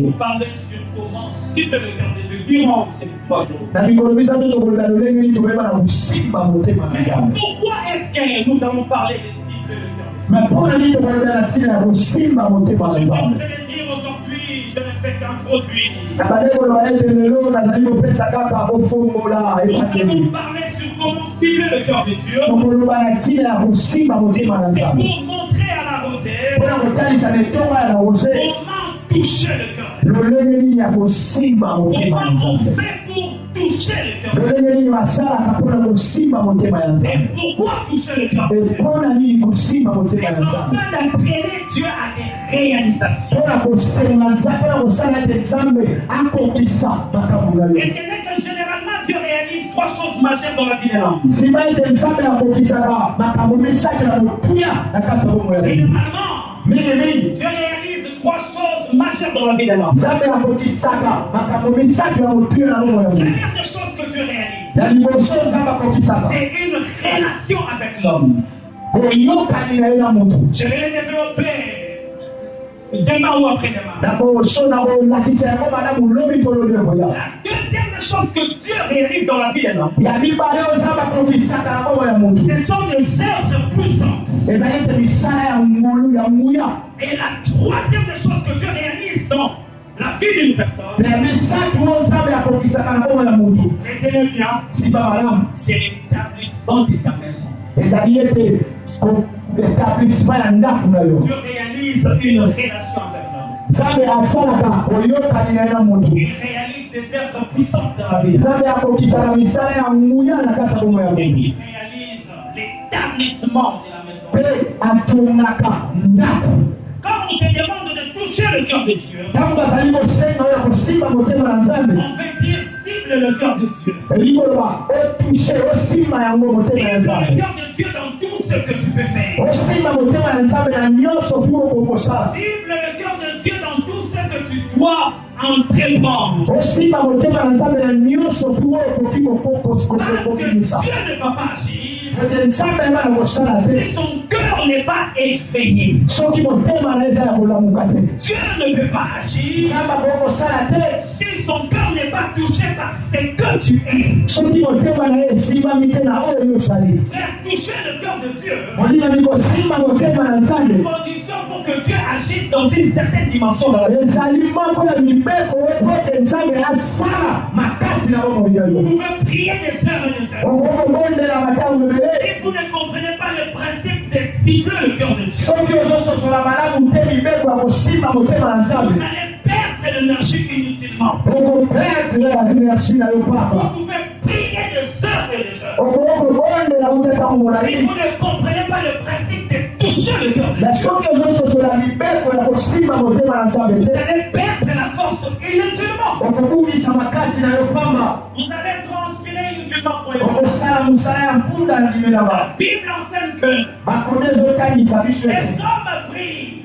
Vous parlez sur comment cibler le cœur de Dieu durant ces 3 jours. Mais pourquoi est-ce que nous allons parler de cibler le cœur de Dieu? Je vais dire aujourd'hui, je ne fais qu'introduire. Nous allons parler sur comment cibler le cœur de Dieu. C'est pour montrer à la rosée comment toucher le cœur. Comment on fait pour toucher le cœur. Et pourquoi toucher le cœur de Dieu? C'est afin d'entraîner Dieu à des réalisations. Et que généralement Dieu réalise 3 choses majeures dans la vie de l'homme. Généralement, Dieu réalise 3 choses majeures dans la vie de l'homme. La première des choses que Dieu réalise, c'est une relation avec l'homme. Je vais les développer demain ou après-demain. La deuxième des choses que Dieu réalise dans la vie de l'homme, ce sont des œuvres puissantes. Et la troisième des choses que Dieu réalise dans la vie d'une personne, retenez bien, c'est l'établissement de ta maison. Dieu réalise une relation avec l'homme. Il réalise des œuvres puissantes dans la vie. Il réalise l'établissement de la maison. Quand on te demande de toucher le cœur de Dieu, on veut dire cible le cœur de Dieu. Cible le cœur de Dieu dans tout ce que tu peux faire. Cible le cœur de Dieu dans tout ce que tu dois entreprendre. Parce que Dieu ne va pas agir si son cœur n'est pas effrayé. Dieu ne peut pas agir si son cœur n'est pas touché par ce que tu es. Frère, toucher le cœur de Dieu, condition pour que Dieu agisse dans une certaine dimension de la vie. Vous pouvez prier des heures et des heures. Si vous ne comprenez pas le principe de cibler le cœur de Dieu, vous allez perdre l'énergie inutilement. Vous pouvez prier des heures et des heures. Si vous ne comprenez pas le principe de toucher le cœur de Dieu, vous allez perdre la force inutilement. Vous allez transpirer inutilement pour la Bible enseigne que les hommes prient,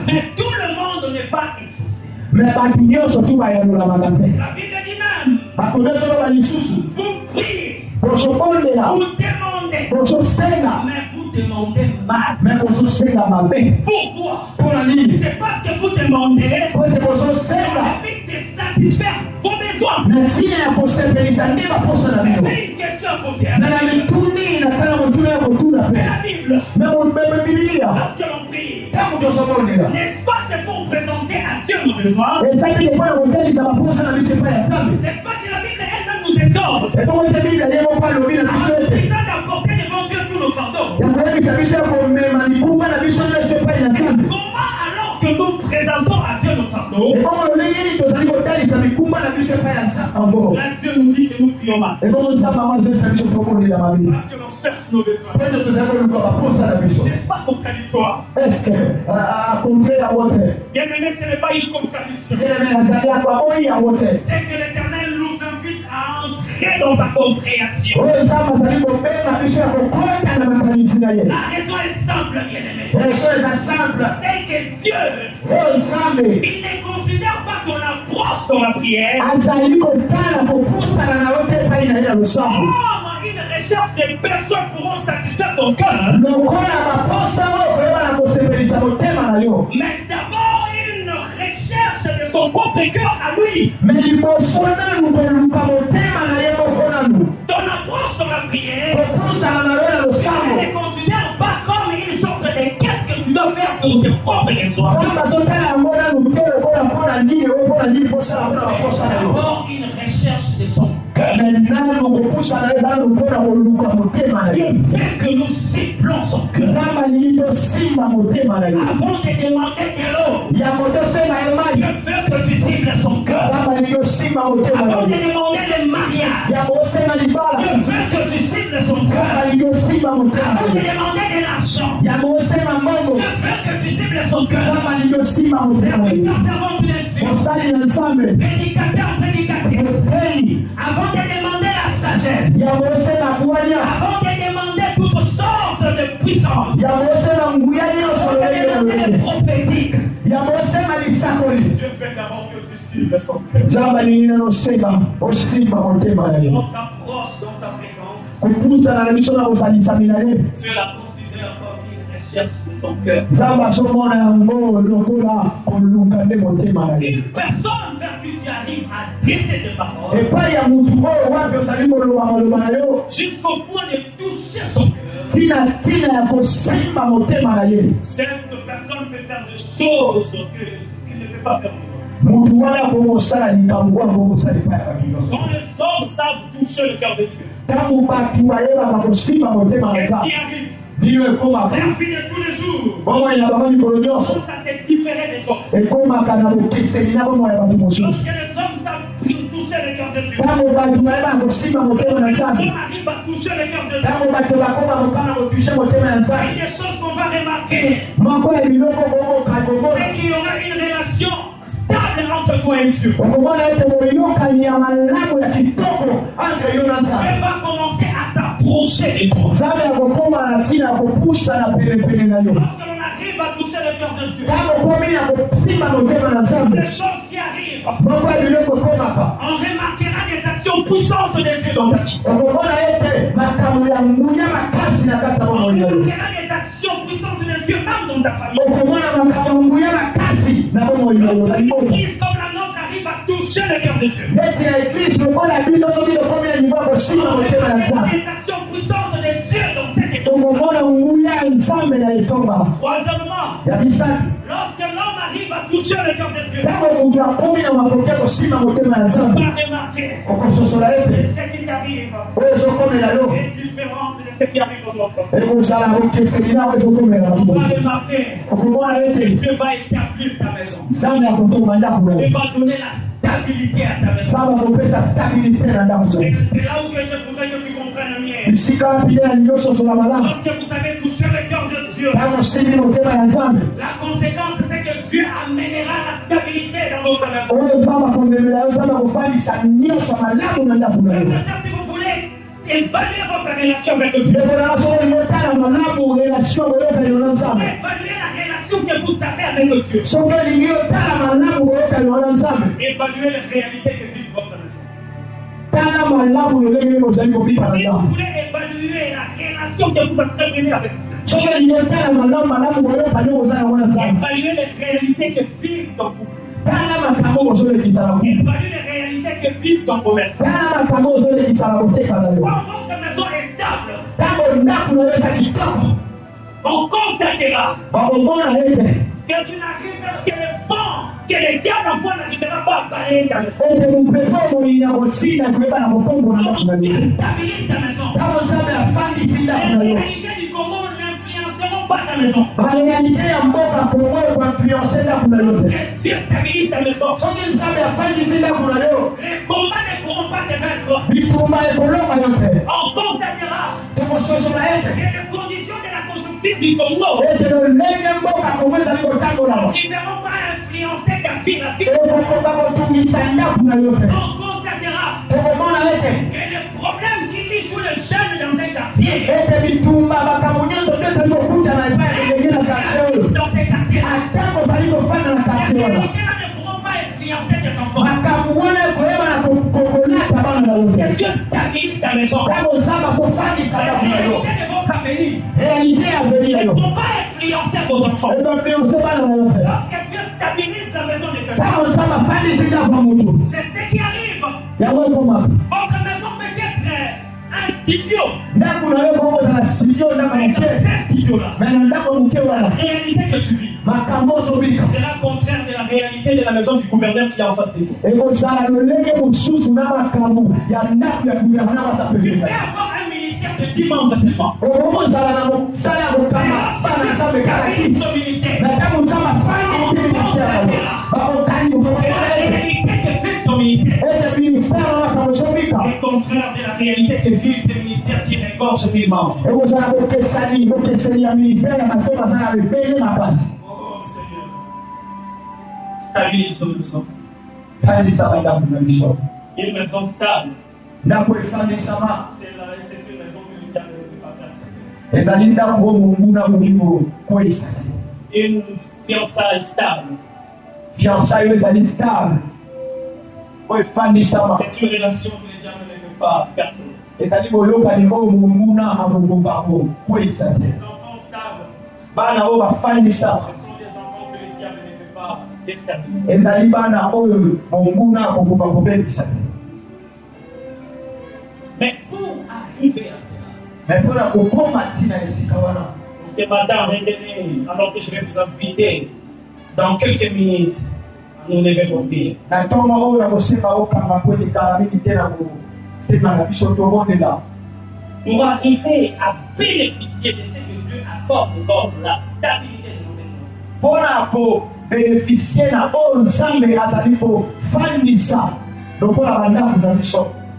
mais tout le monde n'est pas exaucé. Mais bato nyonso tu bayanolamaka te. La Bible dit même, Bakomi solo balisusu vous priez, bozobondela vous demandez, bozosenga mais vous demandez mal. me bozosenga mabe. Pourquoi? Mpona nini? C'est parce que vous demandez Po ete bozosenga avec de satisfaire vos besoins. na ntina ya kosepelisa nde baposa na bino. C'est une question à poser. na na mituni natala motuna ya kotuna Mais pe. la Bible, me bibilia lorsque l'on prie, ntango tozobondela n'est-ce pas c'est pour présenter à Dieu nos besoins? ezaki mpona kotalisa baposa na biso epai ya nzambe. N'est-ce pas que la Bible elle-même nous exhorte etongo ete biblia ye moko alobi na biso en ete disant d'apporter devant Dieu tous nos fardeaux? ya koyebisa biso ya komema likumba na biso nyonso epai na nzambe. Comment alors que nous présentons à Dieu nos fardeaux, ekongo lolenge nini tozali kotalisa mikumba na biso epai ya nzambe. là Dieu nous dit que nous prions mal? ekongo nzambe amazolisa biso tokondela mabe. Parce que l'on cherche nos besoins. po ete tozali koluka baposa na biso. N'est-ce pas contradictoire? eske akontre yango te? Bien aimé, ce n'est pas une contradiction. eleme azali akwaboyi yango te? C'est que l'Éternel nous invite à entrer dans sa compréhension. oyo nzambe azali kobenga biso ya kokota na makanisi na ye. La raison est simple, bien aimé. eso eza simple. C'est que Dieu, oyo nzambe il ne considère pas ton approche dans la prière azali kotala kopusana na yo te epai na ye na losambo. comme une recherche des personnes pourront satisfaire ton cœur. lokola baposa oyo koyebana kosepelisa motema na yo. Mais d'abord, une recherche de son propre cœur à lui. me liboso nanu koluka motema na ye moko nanu. Ton approche dans la prière kopusana na yo na ne losambo. considère pas comme une sorte de quête que tu dois faire pour tes propres besoins. nzambe azotala yango nanu te lokola mpona nini oyo mpona nini posala mpona baposa na yo. D'abord, une recherche de son cœur. me nanu kopusana ye nanu mpona koluka motema na ye. Dieu veut que nous ciblons son cœur. nzambe alingi tosimba motema na ye. Avant de demander de l'eau, yango tosenga ye mai. Dieu veut que tu cibles son cœur. nzambe alingi tosimba motema na Avant de ye. demander le mariage, yango osenga libala. Dieu veut que tu cibles son nzambe cœur. alingi tosimba motema Avant na de ye. demander de l'argent, yango osenga mbongo. Dieu veut que tu cibles son cœur. nzambe alingi tosimba motema na ye. Serviteur, servante de Dieu, mosali na nzambe prédicateur, prédicatrice, mopei. avant de demander la sagesse, yango osenga bwanya. avant de demander toutes sortes de puissances, yango osenga nguya nyonso avant de lolenge na demander le lolenge. prophétique, yango osenga lisakoli. Dieu veut d'abord que tu cibles son cœur. nzambe alingi nano osenga osimba motema na ye. On t'approche dans sa présence, kopusana na biso na kosalisami na ye. Dieu la considère comme une recherche de son cœur. nzambe azomona yango lokola koluka nde motema na ye. Une personne vers qui tu arrives à dresser tes paroles epai ya mutu oyo wapi ozali koloba maloba na yo jusqu'au point de toucher son cœur. tina ya kosimba motema na ye. Cette personne peut faire des choses qu'il ne peut pas faire aux autres. mutu wana akokosala likambo wana akokosala epai ya bato nyonso. Quand les hommes savent toucher le cœur de Dieu, ntango bato bayebaka kosimba motema na qu'est-ce nzambe qui arrive? bino ekomaka La vie de tous les jours, bomoi na bango mikolo nyonso ça c'est différent des autres. ekomaka na bokeseli na bomoi ya bato mosusu. Lorsque les hommes savent toucher le cœur de Dieu, ntango bato bayebaka kosimba motema na les nzambe hommes arrivent à toucher le cœur de Dieu. ntango bato bakoma mokana kotushe motema ya Il y nzambe a des choses qu'on va remarquer. moko ya biloko bokokomona C'est qu'il y aura une relation stable entre toi et Dieu. okomona ete boyokani ya malamu ya kitoko entre yo na nzambe. Elle va commencer à s'approcher de toi. nzambe akokoma na ntina ya kopusana penepene na yo. Lorsque l'on arrive à toucher le cœur de Dieu, ntango okomi na kosimba motema na nzambe les choses qui arrivent, moko ya biloko ekomaka. on remarquera des actions puissantes de Dieu dans ta vie. okomona ete makambo ya nguya makasi na kati ya On bomoi na yo. remarquera des actions puissantes de Dieu même dans ta famille. okomona makambo ya nguya makasi na bomoi na yo na Une liboso. église comme la nôtre arrive à toucher le cœur de Dieu. neti na eglise lokola bino soki okomi na libo ya kosimba On motema na remarquera nzambe des actions puissantes de Dieu dans cette église. okomona nguya ya nzambe na etonga Troisièmement, ya bisatu. lorsque l'homme arrive à toucher le cœur de Dieu, ntango moto akomi na makoki ya kosimba motema na on nzambe va remarquer okososola que ete ce qui t'arrive oyo ezokomela yo est différent de ce qui arrive aux autres. ekozala kokeseli na oyo ezokomela On va bato. remarquer okomona que ete Dieu va établir ta maison. nzambe akotonga ndako na Dieu yo. va donner la stabilité à ta maison. nzambe akopesa stabilité na ndako na Et yo. c'est là où que je voudrais que tu comprennes mieux. bisika wapi nde nalingi ososola malamu Lorsque vous avez touché le cœur de Dieu, ntango osimbi motema ya nzambe la conséquence c'est que Dieu amènera la stabilité dans votre maison. oyo nzambe akondemela yo nzambe akofandisa nyonso malamu na ndako na Frères yo. et sœurs, si vous voulez évaluez votre relation avec Dieu. Évaluez la relation que vous avez avec Dieu. Évaluez les réalités que vit votre maison. Si vous voulez évaluer la relation que vous entretenez avec Dieu, évaluez les réalités que vivent ton couple. Évaluez les réalités que vivent ton commerce. Quand votre maison est stable, on constatera que tu n'arriveras, que le vent, que le diable envoie n'arrivera pas à balayer ta maison. Stabilise ta maison. Les réalités du Congo n'influenceront pas ta maison. Dieu stabilise ta maison. Les combats ne pourront pas te vaincre. On constatera que les conditions de la conjoncture du Congo ne verront pas influencer ta vie, la vie. On constatera que les problèmes qui lient tous les jeunes dans un quartier, dans ces quartiers, les réalités ne pourront pas influencer tes enfants. Dieu stabilise ta maison. Les réalités de votre avenir ne pourront pas influencer vos enfants. Lorsque Dieu stabilise la maison de quelqu'un, c'est ce qui arrive. Votre maison peut être un studio. Mais dans ce studio-là, la réalité que tu vis sera contraire de la réalité de la maison du gouverneur qui est en face de toi. Tu peux avoir un ministère de 10 membres seulement. Le contraire de la réalité que vivent ces ministères qui regorgent 1000 membres. Oh Seigneur, stabilise notre maison. Une maison stable. C'est une maison que le diable ne peut pas perturber. Une fiançaille stable. C'est une relation que le diable ne peut pas perturber. Les enfants stables, ce sont des enfants que le diable ne peut pas déstabiliser. Mais pour arriver à cela, ce matin, retenez, alors que je vais vous inviter dans quelques minutes à nous lever pour prier. Pour arriver à bénéficier de ce que Dieu accorde comme la stabilité de nos maisons.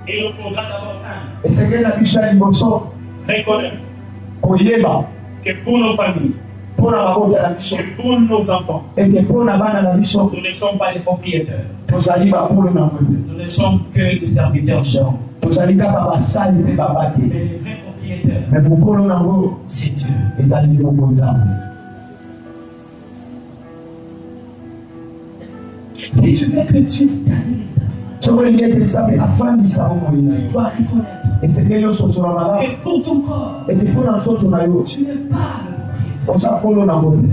Il nous faudra d'abord reconnaître que pour nos familles, que pour nos enfants, nous ne sommes pas des propriétaires. Nous ne sommes que des serviteurs géants. Mais les vrais propriétaires, c'est Dieu. Si tu veux que Dieu stabilise, tu dois reconnaître que pour ton corps, tu n'es pas le propriétaire.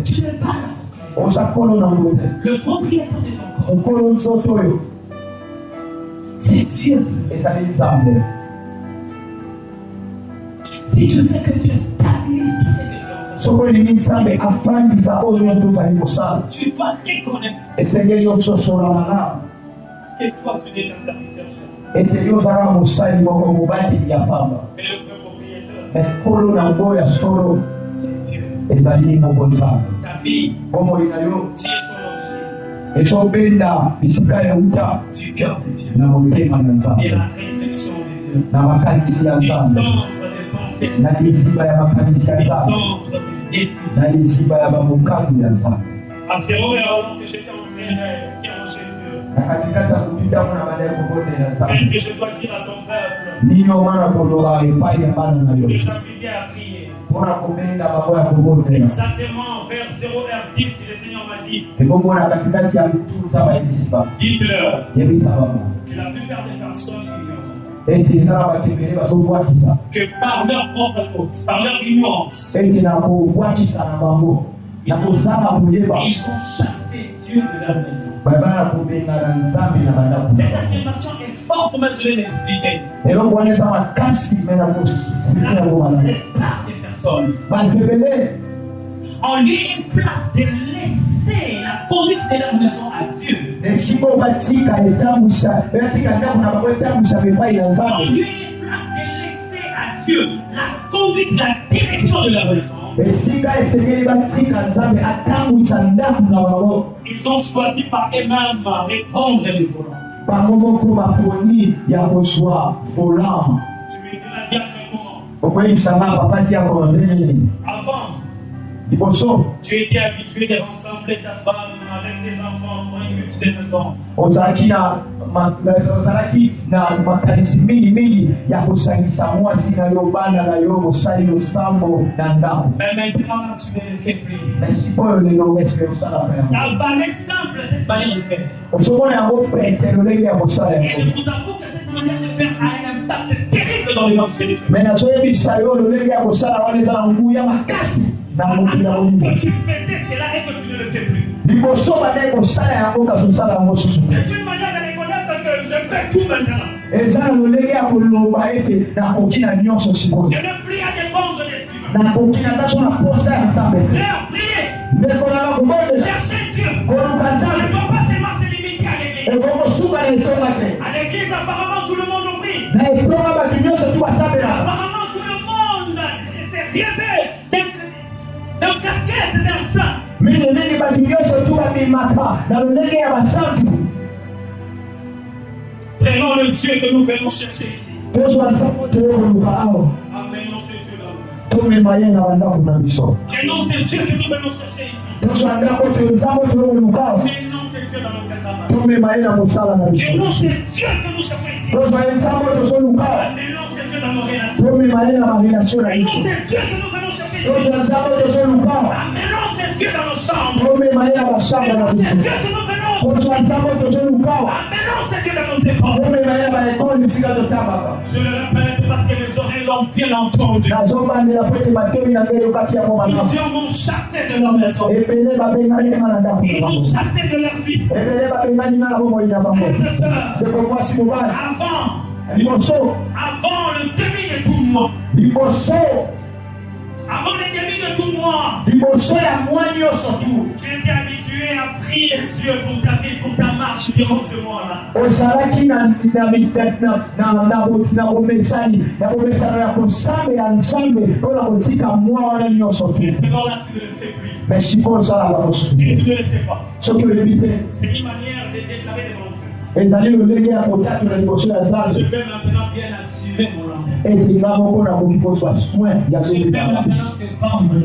Tu n'es pas le propriétaire de ton corps. C'est Dieu. Si tu veux que Dieu stabilise tout ce que tu as, tu dois reconnaître que toi tu es un serviteur. Mais le vrai propriétaire, c'est Dieu. Ta vie, tu es son objet. Du cœur de Dieu. Et la réflexion de Dieu. Du centre des pensées. Du centre des décisions. À ce moment que j'étais en train de chez Dieu, Qu'est-ce que je dois dire à ton peuple? De s'appliquer à prier. Exactement vers 0h10, le Seigneur m'a dit, dites-leur que la plupart des personnes ignorent que par leur propre faute, par leur ignorance, ils ont chassé Dieu de leur maison. Cette affirmation est forte, mais je vais l'expliquer. La plupart des personnes ont lieu une place de laisser la conduite de leur maison à Dieu. On lieu une place de laisser à Dieu la conduite, la direction de leur maison. Ils ont choisi par eux-mêmes répondre les volants. Tu me diras comment? Avant, tu étais habitué de rassembler ta femme avec tes enfants pour une petite maison. Mais maintenant, tu ne le fais plus. Ça paraît simple, cette manière de faire. Et je vous avoue que cette manière de faire a un impact terrible dans les hommes spirituels. Que tu faisais cela et que tu ne le fais plus. C'est une manière de reconnaître que je fais tout maintenant. Je n'ai plus à dépendre des humains. Leur prier. Chercher Dieu. Ne doit pas seulement se limiter à l'église. À l'église, apparemment, tout le monde prie. Apparemment, tout le monde s'est rêvé d'un casquette d'un saint. Prenons le Dieu que nous venons chercher ici. Amenons ce Dieu dans nous. Prenons ce Dieu que nous venons chercher ici. Amenons ce Dieu dans notre travail. Prenons ce Dieu que nous cherchons ici. Amenons ce Dieu dans nos relations. Prenons ce Dieu que nous venons chercher ici. Amenons ce Dieu dans nos chambres. Amenons ce Dieu que nous venons. Amenons ce Dieu dans nos écoles. Je le répète parce que les oreilles l'ont bien entendu. Ils m'ont chassé de leur maison. Ils m'ont chassé de leur vie. Avant le début de tout mois. Avant le début de tout mois, tu étais habitué à prier Dieu pour ta vie, pour ta marche durant ce mois-là. Maintenant, là, tu ne le fais plus. Et tu ne le sais pas. C'est une manière de déclarer devant Dieu. Je vais maintenant bien assumer mon langage. Je vais maintenant dépendre.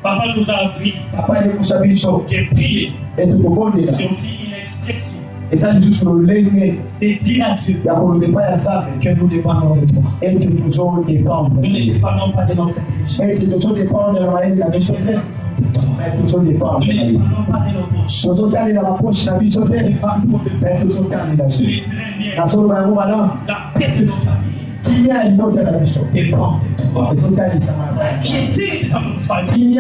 Papa nous a appris que prier, c'est aussi une expression de dire à Dieu que nous dépendons de toi. Nous ne dépendons pas de notre intelligence. Nous ne dépendons pas de nos poches. Je lui dirais bien, la paix de notre famille dépend de toi. La quiétude de notre famille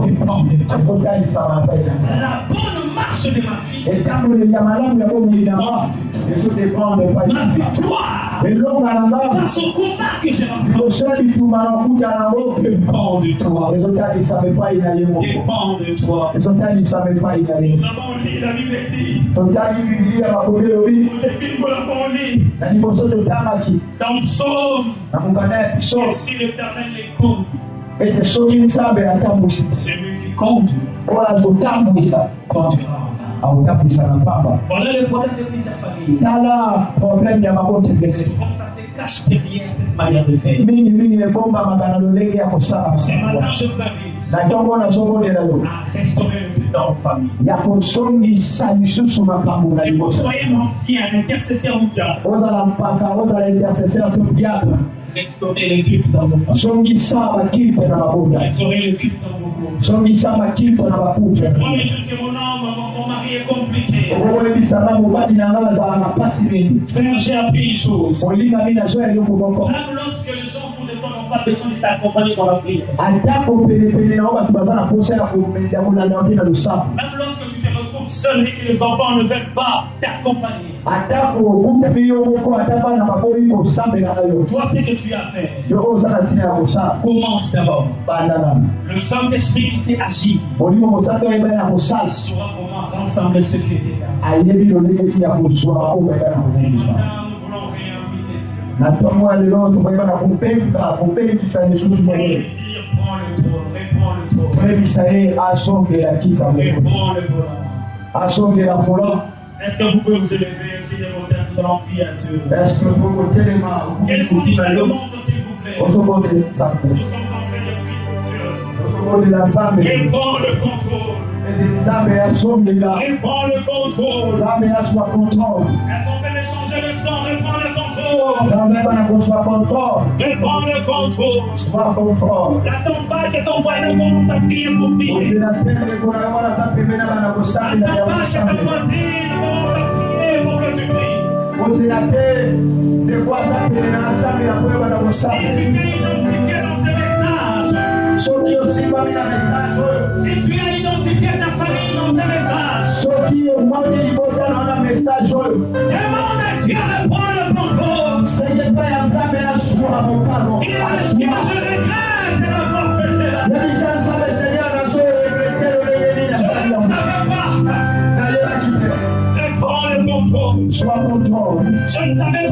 dépend de toi. La bonne marche de ma fille dépend de toi. Ma victoire dans son combat que j'ai remporté dépend de toi. Dépend de toi. Nous avons lu la Bible dit. Nous l'avons lu. Dans le psaume, si l'Éternel l'écoute, celui qui conduit conduira en vain. Voilà le problème de plusieurs familles. Comment ça se cache derrière cette manière de faire. Ce matin, je vous invite à restaurer le truc dans vos familles. Et que vous soyez ancien, un intercesseur mondial. Restaurer le culte dans vos familles. Restaurer le culte dans vos groupes. Moi, les trucs de mon âme, mon mari est compliqué. Frère, j'ai appris une chose. Même lorsque les gens autour de toi n'ont pas besoin de t'accompagner dans la prière. Même lorsque tu te retrouves seul et que les enfants ne veulent pas t'accompagner. Toi, ce que tu as fait, commence d'abord. Le Saint-Esprit qui s'est agi saura comment rassembler ce qui était là. Ce matin, nous voulons réinviter Dieu. Pour lui dire, prends le trône, reprends le trône. Reprends le volant. Est-ce que vous pouvez vous élever et crier vos termes? Nous allons prier à Dieu. Quelqu'un dit le monde, s'il vous plaît. Nous sommes en train de prier Dieu. Reprends le contrôle. Reprends le contrôle. Est-ce qu'on peut échanger le sang? Reprends le contrôle. Reprends le contrôle. La tempête que ton voisin commence à prier pour prier. La tempête que ton voisin commence à prier pour que tu pries. Et tu t'es identifié dans ce message. Si tu as identifié ta famille dans ce message, demande à Dieu de prendre le contrôle. Il a dit, je regrette de l'avoir fait cela. Je ne savais pas. Prends le contrôle. Je ne savais